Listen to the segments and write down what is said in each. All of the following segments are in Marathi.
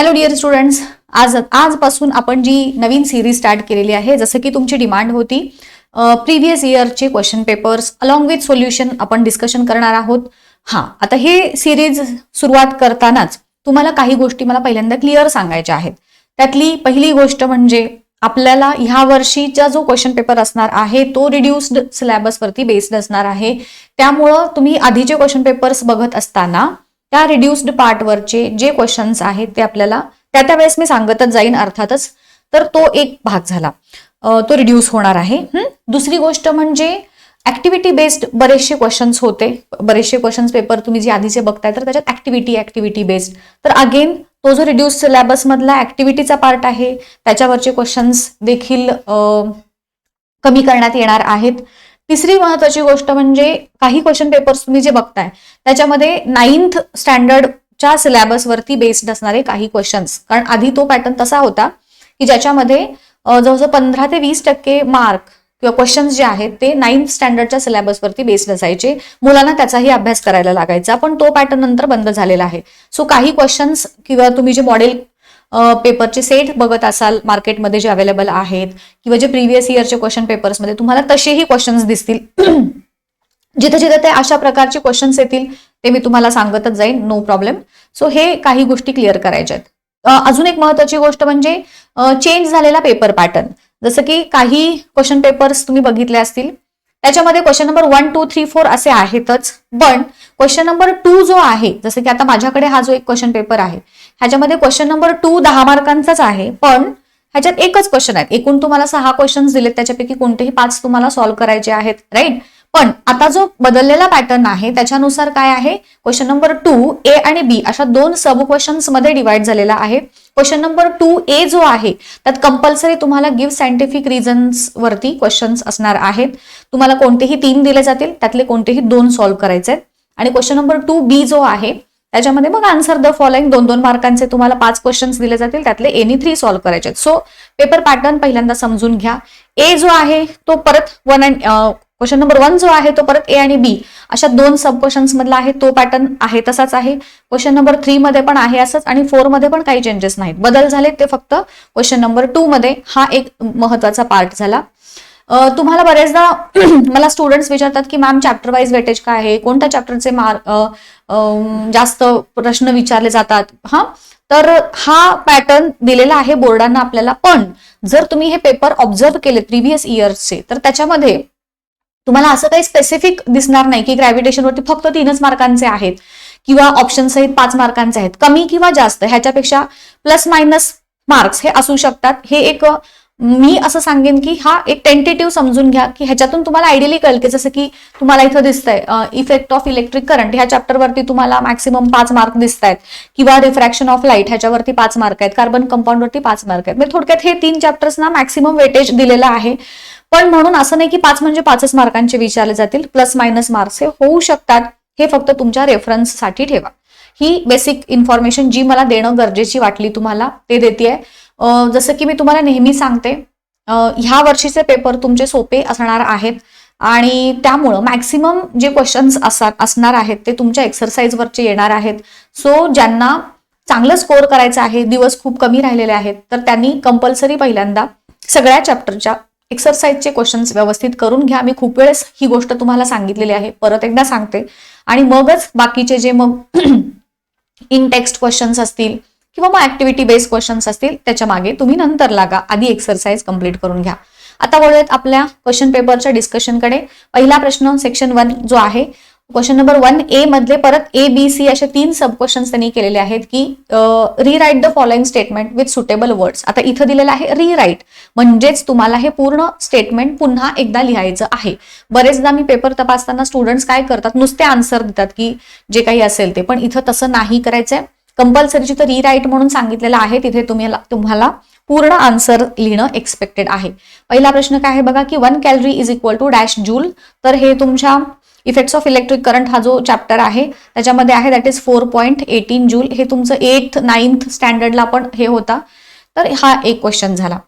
हॅलो डिअर स्टुडंट्स, आजपासून आपण जी नवीन सिरीज स्टार्ट केलेली आहे, जसं की तुमची डिमांड होती प्रिव्हियस इयरचे question papers along with solution आपण डिस्कशन करणार आहोत. आता हे सिरीज सुरुवात करतानाच तुम्हाला काही गोष्टी मला पहिल्यांदा क्लिअर सांगायच्या आहेत. त्यातली पहिली गोष्ट म्हणजे आपल्याला ह्या वर्षीचा जो क्वेश्चन पेपर असणार आहे तो रिड्युस्ड सिलेबसवरती बेस्ड असणार आहे. त्यामुळं तुम्ही आधीचे क्वेश्चन पेपर्स बघत असताना त्या रिड्युस्ड पार्टवरचे जे क्वेश्चन्स आहेत ते आपल्याला त्या वेळेस मी सांगतच जाईन अर्थातच. तर तो एक भाग झाला, तो रिड्यूस होणार आहे. दुसरी गोष्ट म्हणजे ऍक्टिव्हिटी बेस्ड बरेचसे क्वेश्चन्स होते, बरेचसे क्वेश्चन्स पेपर तुम्ही जे आधीचे बघताय तर त्याच्यात ऍक्टिव्हिटी बेस्ड. तर अगेन तो जो रिड्यूस सिलेबस मधला ऍक्टिव्हिटीचा पार्ट आहे त्याच्यावरचे क्वेश्चन्स देखील कमी करण्यात येणार आहेत. तिसरी महत्वाची गोष्ट म्हणजे काही क्वेश्चन पेपर्स तुम्ही जे बघताय त्याच्यामध्ये 9th स्टँडर्डच्या सिलेबसवरती बेस्ड असणारे काही क्वेश्चन्स, कारण आधी तो पॅटर्न तसा होता की ज्याच्यामध्ये जवळजवळ 15 ते 20% मार्क किंवा क्वेश्चन्स जे आहेत ते 9th स्टँडर्डच्या सिलेबसवरती बेस्ड असायचे. मुलांना त्याचाही अभ्यास करायला लागायचा, पण तो पॅटर्न नंतर बंद झालेला आहे. सो काही क्वेश्चन्स किंवा तुम्ही जे मॉडेल पेपरचे सेट बघत असाल मार्केटमध्ये जे अवेलेबल आहेत किंवा जे प्रिव्हियस इयरचे क्वेश्चन पेपर्समध्ये तुम्हाला तसेही क्वेश्चन्स दिसतील. जिथे जिथे ते अशा प्रकारचे क्वेश्चन्स येतील ते मी तुम्हाला सांगतच जाईन, नो प्रॉब्लेम. सो हे काही गोष्टी क्लिअर करायच्या आहेत. अजून एक महत्वाची गोष्ट म्हणजे चेंज झालेला पेपर पॅटर्न. जसं की काही क्वेश्चन पेपर्स तुम्ही बघितले असतील त्याच्यामध्ये क्वेश्चन नंबर 1, 2, 3, 4 असे आहेतच, पण क्वेश्चन नंबर 2 जो आहे, जसं की आता माझ्याकडे हा जो एक क्वेश्चन पेपर आहे ह्याच्यामध्ये क्वेश्चन नंबर 2 10 मार्कांचाच आहे, पण ह्याच्यात एकच क्वेश्चन आहे. एकूण तुम्हाला 6 क्वेश्चन्स दिलेत, त्याच्यापैकी कोणतेही 5 तुम्हाला सॉल्व्ह करायचे आहेत, राईट. पण आता जो बदललेला पॅटर्न आहे त्याच्यानुसार काय आहे, क्वेश्चन नंबर 2 ए आणि बी अशा 2 सब क्वेश्चन्स मध्ये डिवाइड झालेला आहे. क्वेश्चन नंबर 2 ए जो आहे त्यात कंपल्सरी तुम्हाला गिव्ह सायंटिफिक रिझन्स वरती क्वेश्चन्स असणार आहेत. तुम्हाला कोणतेही 3 दिले जातील, त्यातले कोणतेही 2 सॉल्व्ह करायचे आहेत. आणि क्वेश्चन नंबर 2 बी जो आहे त्याच्यामध्ये मग आन्सर द फॉलोइंग 2-2 मार्कांचे तुम्हाला 5 क्वेश्चन्स दिले जातील, त्यातले एनी 3 सॉल्व्ह करायचे आहेत. सो पेपर पॅटर्न पहिल्यांदा समजून घ्या. ए जो आहे तो परत क्वेश्चन नंबर 1 जो आहे तो परत ए आणि बी अशा 2 सब क्वेश्चन्स मधला आहे, तो पॅटर्न आहे तसाच आहे. क्वेश्चन नंबर 3 मध्ये पण आहे असंच, आणि 4 मध्ये पण काही चेंजेस नाहीत. बदल झाले ते फक्त क्वेश्चन नंबर 2 मध्ये. हा एक महत्वाचा पार्ट झाला. तुम्हाला बरेचदा मला स्टुडंट्स विचारतात की मॅम चॅप्टर वाईज वेटेज काय आहे, कोणत्या चॅप्टरचे जास्त प्रश्न विचारले जातात. तर हा पॅटर्न दिलेला आहे बोर्डांना आपल्याला, पण जर तुम्ही हे पेपर ऑब्झर्व केले प्रिव्हियस इयर्सचे तर त्याच्यामध्ये तुम्हाला असं काही स्पेसिफिक दिसणार नाही की ग्रॅव्हिटेशनवरती फक्त 3च मार्कांचे आहेत किंवा ऑप्शन सहित 5 मार्कांचे आहेत. कमी किंवा जास्त ह्याच्यापेक्षा प्लस मायनस मार्क्स हे असू शकतात. हे एक मी असं सांगेन की हा एक टेंटेटिव्ह समजून घ्या की ह्याच्यातून तुम्हाला आयडियली कळेल की जसं की तुम्हाला इथं दिसतंय इफेक्ट ऑफ इलेक्ट्रिक करंट ह्या चॅप्टरवरती तुम्हाला मॅक्सिमम 5 मार्क दिसत आहेत, किंवा रिफ्रॅक्शन ऑफ लाईट ह्याच्यावरती 5 मार्क आहेत, कार्बन कंपाऊंडवरती 5 मार्क आहेत. म्हणजे थोडक्यात हे 3 चॅप्टर्सना मॅक्सिमम वेटेज दिलेलं आहे. पण म्हणून असं नाही की 5 म्हणजे 5च मार्कांचे विचारले जातील, प्लस मायनस मार्क्स हे होऊ शकतात. हे फक्त तुमच्या रेफरन्ससाठी ठेवा. ही बेसिक इन्फॉर्मेशन जी मला देणं गरजेची वाटली तुम्हाला ते देतेय. जसं की मी तुम्हाला नेहमी सांगते, ह्या वर्षीचे पेपर तुमचे सोपे असणार आहेत आणि त्यामुळं मॅक्सिमम जे क्वेश्चन्स असणार आहेत ते तुमच्या एक्सरसाइजवरचे येणार आहेत. सो ज्यांना चांगलं स्कोअर करायचं आहे, दिवस खूप कमी राहिलेले आहेत, तर त्यांनी कंपल्सरी पहिल्यांदा सगळ्या चॅप्टरच्या एक्सरसाइजचे क्वेश्चन्स व्यवस्थित करून घ्या. मी खूप वेळेस ही गोष्ट तुम्हाला सांगितलेली आहे, परत एकदा सांगते. आणि मगच बाकीचे जे मग इन टेक्स्ट क्वेश्चन्स असतील किंवा मग ऍक्टिव्हिटी बेस्ड क्वेश्चन्स असतील त्याच्या मागे तुम्ही नंतर लागा, आधी एक्सरसाइज कंप्लीट करून घ्या. आता वळूयात आपल्या क्वेश्चन पेपरच्या डिस्कशनकडे. पहिला प्रश्न सेक्शन 1 जो आहे, क्वेश्चन नंबर 1 ए मधले परत ए बी सी असे 3 सब क्वेश्चन्स त्यांनी केलेले आहेत की rewrite the following statement with suitable words. आता इथं दिलेलं आहे रिराईट, म्हणजेच तुम्हाला हे पूर्ण स्टेटमेंट पुन्हा एकदा लिहायचं आहे. बरेचदा मी पेपर तपासताना स्टुडंट्स काय करतात, नुसते आन्सर देतात की जे काही असेल ते, पण इथं तसं नाही करायचंय. कंपल्सरी जिथं रिराईट म्हणून सांगितलेलं आहे तिथे तुम्हाला पूर्ण आन्सर लिहिणं एक्सपेक्टेड आहे. पहिला प्रश्न काय आहे बघा की 1 calorie is equal to dash joule. तर हे तुमच्या इफेक्ट्स ऑफ इलेक्ट्रिक करंट हा जो चॅप्टर आहे त्याच्यामध्ये आहे, दॅट इज 4.18 जूल. हे तुमचं 8th 9th स्टँडर्डला पण हे होता. तर हा एक क्वेश्चन झाला.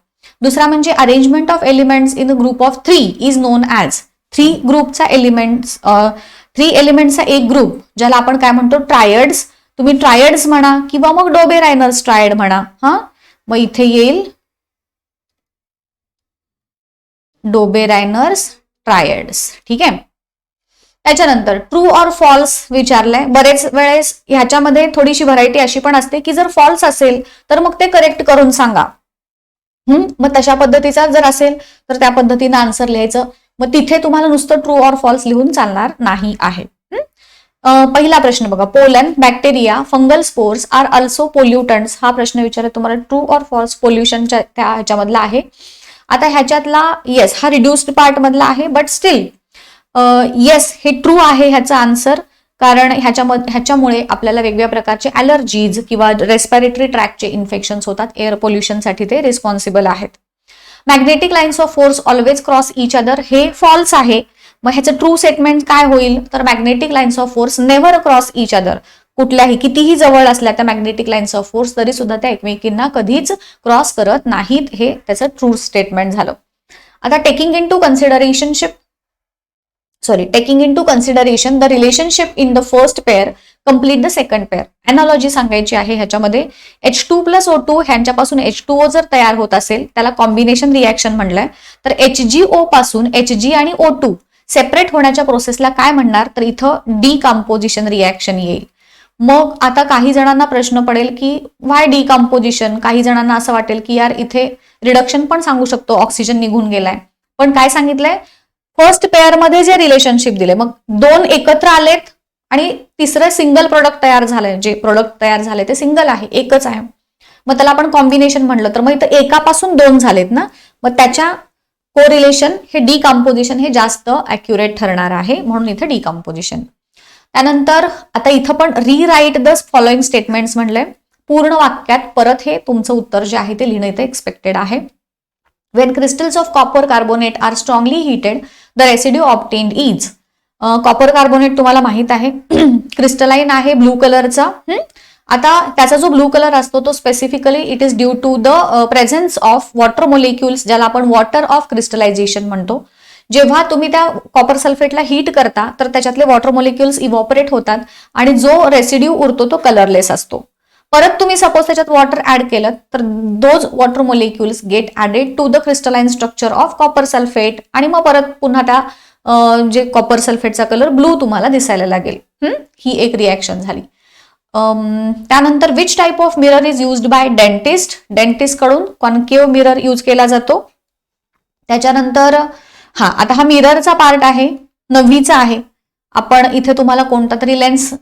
दुसरा म्हणजे arrangement of elements in a group of 3 is non as. 3 एलिमेंट्सचा एक ग्रुप ज्याला आपण काय म्हणतो ट्रायड्स, तुम्ही ट्रायड्स म्हणा किंवा मग डोबेरायनर्स ट्रायड म्हणा. हा, मग इथे येईल डोबेरायनर्स ट्रायड्स. ठीक आहे. त्याच्यानंतर ट्रू ऑर फॉल्स विचारलंय. बरेच वेळेस ह्याच्यामध्ये थोडीशी व्हरायटी अशी पण असते की जर फॉल्स असेल तर मग ते करेक्ट करून सांगा. मग तशा पद्धतीचा जर असेल तर त्या पद्धतीनं आन्सर लिहायचं. मग तिथे तुम्हाला नुसतं ट्रू ऑर फॉल्स लिहून चालणार नाही आहे. पहिला प्रश्न बघा, pollen, bacteria, fungal spores are also pollutants. हा प्रश्न विचारत तुम्हाला ट्रू ऑर फॉल्स पोल्युशनच्या त्या ह्याच्यामधला आहे. आता ह्याच्यातला येस हा रिड्युस्ड पार्ट मधला आहे, बट स्टील येस हे ट्रू आहे ह्याचा आन्सर. कारण ह्याच्यामुळे आपल्याला वेगवेगळ्या प्रकारचे ॲलर्जीज किंवा रेस्पिरेटरी ट्रॅकचे इन्फेक्शन्स होतात. एअर पोल्युशनसाठी ते रिस्पॉन्सिबल आहेत. Magnetic lines of force always cross each other हे फॉल्स आहे. मग ह्याचं ट्रू स्टेटमेंट काय होईल तर magnetic lines of force never cross each other. कुठल्याही कितीही जवळ असल्या त्या मॅग्नेटिक लाईन्स ऑफ फोर्स तरी सुद्धा त्या एकमेकींना कधीच क्रॉस करत नाहीत. हे त्याचं ट्रू स्टेटमेंट झालं. आता taking into consideration the relationship in the first pair complete the second pair. Analogy सांगायची आहे ह्याच्यामध्ये. H2+O2 ह्यांच्यापासून H2O जर तयार होत असेल त्याला कॉम्बिनेशन रिॲक्शन म्हणलंय. तर HgO पासून Hg आणि O2 सेपरेट होण्याच्या प्रोसेसला काय म्हणणार तर इथं डिकम्पोजिशन रिॲक्शन येईल. मग आता काही जणांना प्रश्न पडेल की व्हाय डिकम्पोजिशन. काही जणांना असं वाटेल की यार इथे रिडक्शन पण सांगू शकतो, ऑक्सिजन निघून गेलाय. पण काय सांगितलंय फर्स्ट पेअर मध्ये जे रिलेशनशिप दिले, मग दोन एकत्र आलेत आणि तिसरं सिंगल प्रोडक्ट तयार झालंय. जे प्रोडक्ट तयार झाले ते सिंगल आहे, एकच आहे. मग त्याला आपण कॉम्बिनेशन म्हणलं तर मग इथं एकापासून दोन झालेत ना, मग त्याच्या कोरिलेशन हे डिकम्पोजिशन हे जास्त ॲक्युरेट ठरणार आहे, म्हणून इथं डिकम्पोजिशन. त्यानंतर आता इथं पण रिराईट द फॉलोइंग स्टेटमेंट्स म्हणलंय. पूर्ण वाक्यात परत हे तुमचं उत्तर जे आहे ते लिहिणं इथं एक्सपेक्टेड आहे. When crystals of copper carbonate are strongly heated the residue obtained is. Copper carbonate तुम्हाला माहित आहे क्रिस्टलाइन आहे ब्लू कलरचा. आता त्याचा जो ब्लू कलर असतो तो specifically it is due to the presence of water molecules, ज्याला आपण वॉटर ऑफ क्रिस्टलायझेशन म्हणतो. जेव्हा तुम्ही त्या कॉपर सल्फेटला हीट करता तर त्याच्यातले वॉटर मोलिक्युल्स इव्हॉपरेट होतात आणि जो रेसिड्यू उरतो तो कलरलेस असतो. परत तुम्ही सपोज त्याच्यात वॉटर ऍड केलं तर those water molecules get added to the crystalline structure of copper sulphate आणि मग परत पुन्हा त्या जे कॉपर सल्फेटचा कलर ब्लू तुम्हाला दिसायला लागेल. ही एक रिॲक्शन झाली. त्यानंतर which type of mirror is used by dentist. Dentist कडून कॉन्केव्ह मिरर यूज केला जातो. त्याच्यानंतर आता हा मिररचा पार्ट आहे, 9वीचा आहे. आपण इथे तुम्हाला कोणता तरी लेन्स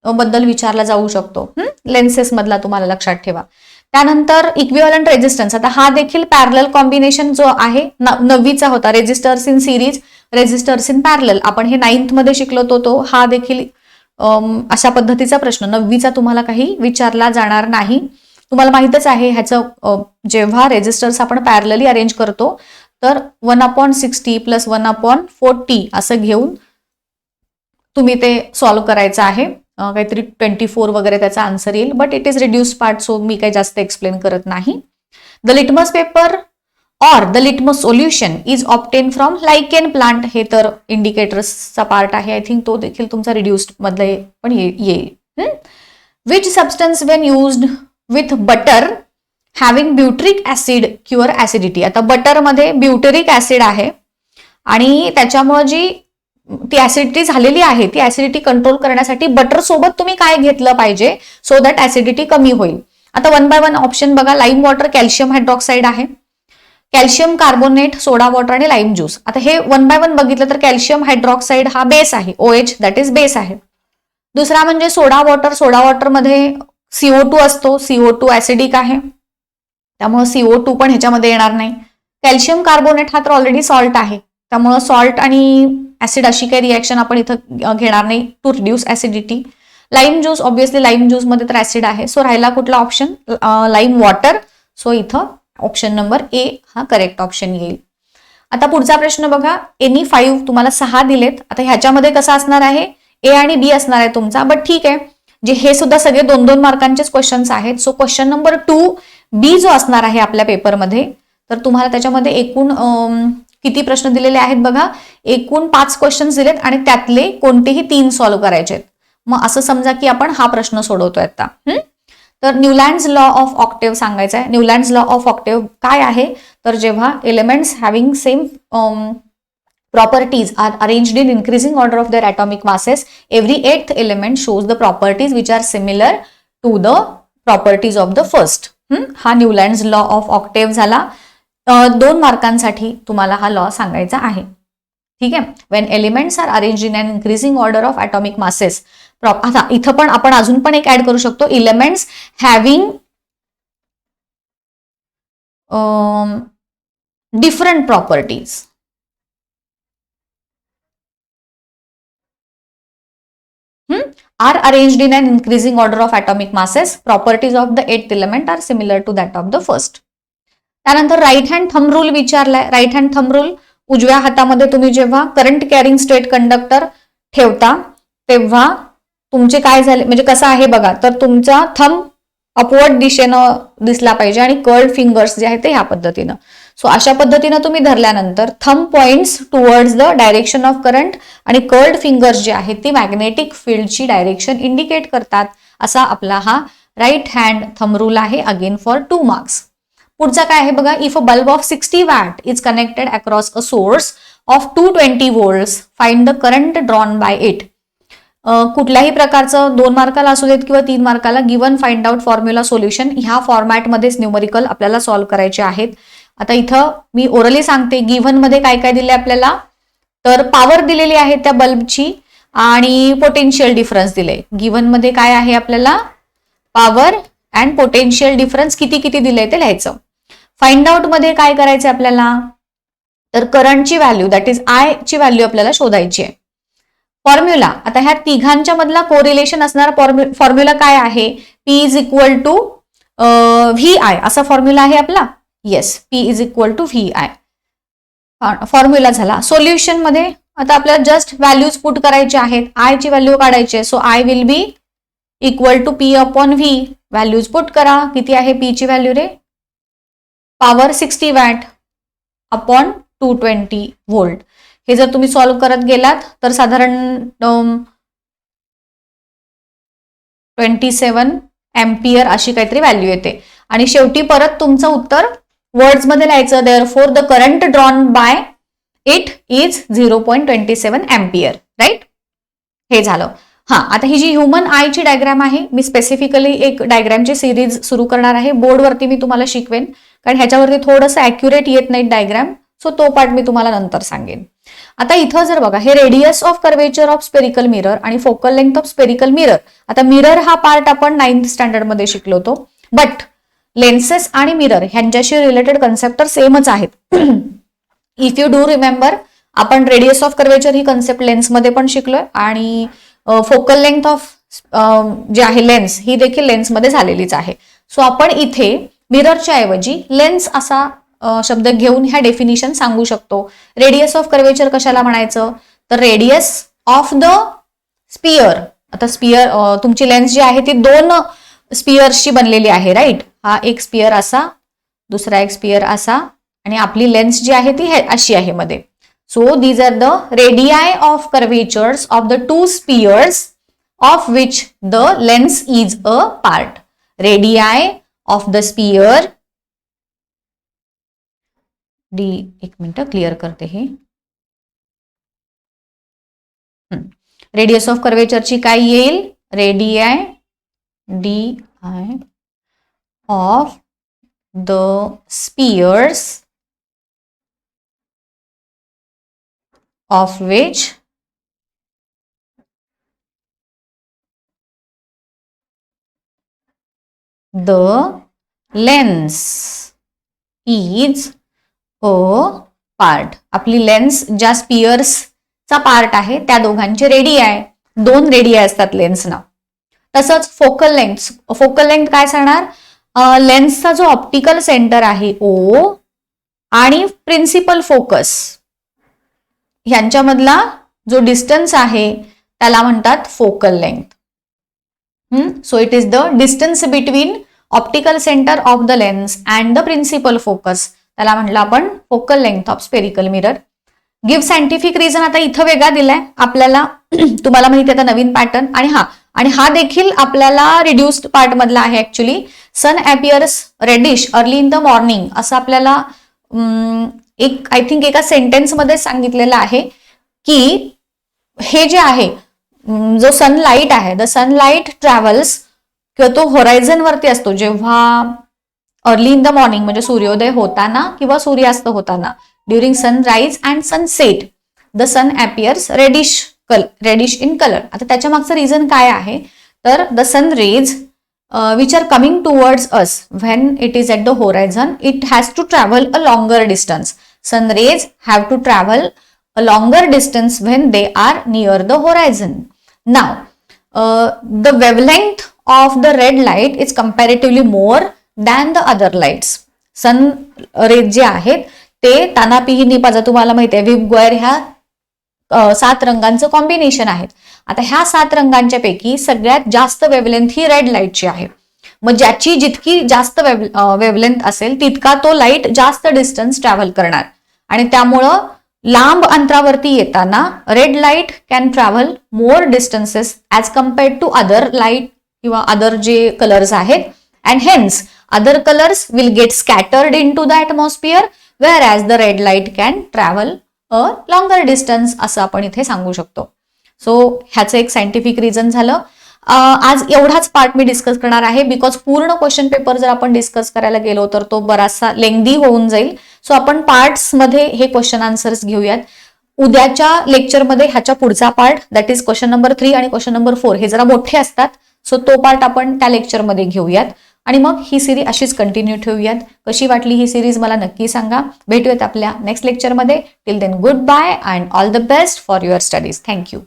बद्दल विचारला जाऊ शकतो. लेन्सेस मधला तुम्हाला लक्षात ठेवा. त्यानंतर इक्विव्हॅलंट रेजिस्टन्स. आता हा देखील पॅरलल कॉम्बिनेशन जो आहे 9वीचा होता. Resistors in series, resistors in parallel. आपण हे 9th मध्ये शिकलो तो हा देखील अशा पद्धतीचा प्रश्न 9वीचा तुम्हाला काही विचारला जाणार नाही. तुम्हाला माहितच आहे ह्याचं जेव्हा रेजिस्टर्स आपण पॅरलली अरेंज करतो तर 1/60 + 1/40 असं घेऊन तुम्ही ते सॉल्व्ह करायचं आहे. काहीतरी 24 वगैरे त्याचा आन्सर येईल, but it is reduced part so मी काही जास्त एक्सप्लेन करत नाही. The litmus paper or the litmus solution is obtain from lichen plant. हे तर इंडिकेटर्सचा पार्ट आहे. आय थिंक तो देखील तुमचा रिड्युस्ड मधले पण येईल. Which substance when used with butter having butyric acid cure acidity. आता बटरमध्ये ब्युटरिक ऍसिड आहे आणि त्याच्यामुळे जी ती ऍसिडिटी झालेली आहे ती ऍसिडिटी कंट्रोल करण्यासाठी बटर सोबत तुम्ही काय घेतलं पाहिजे सो दॅट ऍसिडिटी कमी होईल. आता 1 by 1 ऑप्शन बघा. लाईम वॉटर, कॅल्शियम हायड्रॉक्साईड आहे, कॅल्शियम कार्बोनेट, सोडा वॉटर आणि लाईम ज्यूस. आता हे 1 by 1 बघितलं तर कॅल्शियम हायड्रॉक्साईड हा बेस आहे, OH दॅट इज बेस आहे. दुसरा म्हणजे सोडा वॉटर. सोडा वॉटर मध्ये CO2 असतो, CO2 ऍसिडिक आहे त्यामुळे CO2 पण ह्याच्यामध्ये येणार नाही. कॅल्शियम कार्बोनेट हा तर ऑलरेडी सॉल्ट आहे त्यामुळे सॉल्ट आणि ऍसिड अशी काही रिॲक्शन आपण इथं घेणार नाही to reduce acidity. Lime juice obviously lime juice मध्ये तर ऍसिड आहे, सो राहिला कुठला ऑप्शन लाईम वॉटर. सो इथं ऑप्शन नंबर A हा करेक्ट ऑप्शन येईल. आता पुढचा प्रश्न बघा. एनी 5 तुम्हाला 6 दिलेत. आता ह्याच्यामध्ये कसं असणार आहे A आणि B असणार आहे तुमचा, बट ठीक आहे जे हे सुद्धा सगळे 2-2 मार्कांचेच क्वेश्चन्स आहेत. सो क्वेश्चन नंबर 2B जो असणार आहे आपल्या पेपरमध्ये तर तुम्हाला त्याच्यामध्ये एकूण किती प्रश्न दिलेले आहेत बघा. एकूण 5 क्वेश्चन्स दिलेत आणि त्यातले कोणतेही 3 सॉल्व्ह करायचे आहेत. मग असं समजा की आपण हा प्रश्न सोडवतोय आता. तर न्यूलँड्स लॉ ऑफ ऑक्टेव्ह सांगायचा आहे. न्यूलँड्स लॉ ऑफ ऑक्टेव्ह काय आहे, तर जेव्हा elements having same properties are arranged in increasing order of their atomic masses, every eighth element shows the properties which are similar to the properties of the first. हा न्यूलँड्स लॉ ऑफ ऑक्टेव्ह झाला. 2 मार्कांसाठी तुम्हाला हा लॉ सांगायचा आहे. ठीक आहे. When elements are arrange in an increasing order of atomic masses. आता इथं पण आपण अजून पण एक ऍड करू शकतो, elements having different properties. are arranged in an increasing order of atomic masses. Properties of the eighth element are similar to that of the first. त्यानंतर राईट हँड थंब रूल विचारलाय. राईट हँड थंब रूल, उजव्या हातामध्ये तुम्ही जेव्हा करंट कॅरिंग स्टेट कंडक्टर ठेवता तेव्हा तुमचे काय झाले, म्हणजे कसं आहे बघा, तर तुमचा थंब अपवर्ड दिशेनं दिसला पाहिजे आणि कर्ल्ड फिंगर्स जे आहे ते ह्या पद्धतीनं. सो अशा पद्धतीनं तुम्ही धरल्यानंतर thumb points towards the direction of current आणि कर्ल्ड फिंगर्स जे आहेत ती मॅग्नेटिक फील्डची डायरेक्शन इंडिकेट करतात. असा आपला हा राईट हँड थंब रूल आहे. Again for 2 marks. पुढचा काय आहे बघा, if a bulb of 60 watt is connected across a source of 220 volts, find the current drawn by it. कुठल्याही प्रकारचं 2 मार्काला असू देत किंवा 3 मार्काला, given find out formula solution ह्या फॉर्मॅटमध्येच न्यूमरिकल आपल्याला सॉल्व्ह करायचे आहेत. आता इथं मी ओरली सांगते, गिव्हन मध्ये काय काय दिले आपल्याला, तर पॉवर दिलेली आहे त्या बल्बची आणि पोटेन्शियल डिफरन्स दिले. गिव्हन मध्ये काय आहे आपल्याला, पॉवर अँड पोटेन्शियल डिफरन्स किती किती दिले ते लिहायचं. फाइंड आउट मध्ये काय करायचं आपल्याला, तर करंटची व्हॅल्यू दॅट इज आय ची व्हॅल्यू आपल्याला शोधायची आहे. फॉर्म्युला, आता ह्या तिघांच्या मधला कोरिलेशन असणारा फॉर्म्युला काय आहे, P is equal to V I असा फॉर्म्युला आहे आपला. Yes, P is equal to V I formula झाला. सोल्युशन मध्ये आता आपल्याला जस्ट व्हॅल्यूज पुट करायचे आहेत. आय ची व्हॅल्यू काढायची आहे. So I will be equal to P upon V. Values put करा. किती आहे पी ची व्हॅल्यू रे, पॉवर 60 वॅट अपॉन 220 व्होल्ट. हे जर तुम्ही सॉल्व्ह करत गेलात तर साधारण 27 एम्पियर अशी काहीतरी व्हॅल्यू येते. आणि शेवटी परत तुमचं उत्तर वर्ड्स मध्ये लिहायचं. Therefore the current drawn by it is 0.27 ampere. Right, हे झालं. आता ही जी ह्युमन आयची डायग्राम आहे, मी स्पेसिफिकली एक डायग्रामची सिरीज सुरू करणार आहे. बोर्डवरती मी तुम्हाला शिकवेन, कारण ह्याच्यावरती थोडंसं ॲक्युरेट येत नाही डायग्राम. सो तो पार्ट मी तुम्हाला नंतर सांगेन. आता इथं जर बघा, हे radius of curvature of spherical mirror आणि focal length of spherical mirror. आता मिरर हा पार्ट आपण 9th स्टँडर्ड मध्ये शिकलो होतो, बट लेन्सेस आणि मिरर ह्यांच्याशी रिलेटेड कन्सेप्ट तर सेमच आहेत. इफ यू डू रिमेंबर, आपण रेडियस ऑफ कर्वेचर ही कन्सेप्ट लेन्समध्ये पण शिकलोय आणि फोकल लेंथ ऑफ जे आहे लेन्स ही देखील लेन्समध्ये झालेलीच आहे. सो आपण इथे मिररच्या ऐवजी लेन्स असा शब्द घेऊन ह्या डेफिनिशन सांगू शकतो. रेडियस ऑफ कर्वेचर कशाला म्हणायचं, तर रेडियस ऑफ द स्पियर. आता स्पियर तुमची लेन्स जी आहे ती 2 स्पियर्सची बनलेली आहे. राईट, हा एक स्पियर असा, दुसरा एक स्पियर असा, आणि आपली लेन्स जी आहे ती अशी आहे मध्ये. So these are the radii of curvatures of the 2 spheres of which the lens is a part. Radii of the sphere, एक मिनिट क्लिअर करते हे. रेडियस ऑफ कर्वेचरची काय येईल, radii D I of the spheres of which the lens is a part. आपली लेन्स ज्या स्पियर्सचा पार्ट आहे त्या दोघांचे रेडियाय, 2 रेडियाय असतात लेन्सना. तसंच फोकल लेंथ, फोकल लेंथ काय सांगणार, लेन्सचा जो ऑप्टिकल सेंटर आहे ओ आणि प्रिन्सिपल फोकस ह्यांच्यामधला जो डिस्टन्स आहे त्याला म्हणतात focal length. So it is the distance between optical centre of the lens and the principal focus, त्याला म्हटलं आपण focal length of spherical mirror. Give scientific reason, आता इथं वेगळा दिलाय आपल्याला, तुम्हाला माहिती आहे आता नवीन पॅटर्न. आणि आणि हा देखील आपल्याला रिड्युस्ड पार्ट मधला आहे actually. Sun appears reddish early in the morning असं आपल्याला एक आय थिंक एका सेंटेन्स मध्ये सांगितलेलं आहे की हे जे आहे जो सनलाईट आहे, द सनलाईट ट्रॅव्हल्स किंवा तो होरायझन वरती असतो जेव्हा अर्ली इन द मॉर्निंग म्हणजे सूर्योदय होताना किंवा सूर्यास्त होताना, during sunrise and sunset the sun appears reddish in colour. आता त्याच्या मागचं रिझन काय आहे तर the sun rays which are coming towards us when it is at the horizon, it has to travel a longer distance. Sun rays have to travel a longer distance when they are near the horizon. Now, the wavelength of the red light is comparatively more than the other lights. Sun rays जे आहेत ते ताना पिही निपाजा तुम्हाला माहिती आहे व्हिप ग्वायर ह्या 7 रंगांचं कॉम्बिनेशन आहेत. आता ह्या 7 रंगांच्या पैकी सगळ्यात जास्त वेवलेंथ ही रेड लाईटची आहे. मग ज्याची जितकी जास्त वेवलेंथ असेल तितका तो लाईट जास्त डिस्टन्स ट्रॅव्हल करणार आणि त्यामुळं लांब अंतरावरती येताना red light can travel more distances as compared to other light किंवा अदर जे कलर्स आहेत. And hence other colours will get scattered into the atmosphere whereas the red light can travel a longer distance असं आपण इथे सांगू शकतो. सो ह्याचं एक सायंटिफिक रिझन झालं. आज एवढाच पार्ट मी डिस्कस करणार आहे बिकॉज पूर्ण क्वेश्चन पेपर जर आपण डिस्कस करायला गेलो तर तो बराचसा लेंदी होऊन जाईल. सो आपण पार्ट्स मध्ये हे क्वेश्चन आन्सर्स घेऊयात. उद्याच्या लेक्चरमध्ये ह्याच्या पुढचा part that is question number 3 आणि क्वेश्चन नंबर 4 हे जरा मोठे असतात. सो तो पार्ट आपण त्या लेक्चरमध्ये घेऊयात आणि मग ही सिरीज अशीच कंटिन्यू ठेवूयात. कशी वाटली ही सिरीज मला नक्की सांगा. भेटूयात आपल्या नेक्स्ट लेक्चरमध्ये. Till then goodbye and all the best for your studies. Thank you.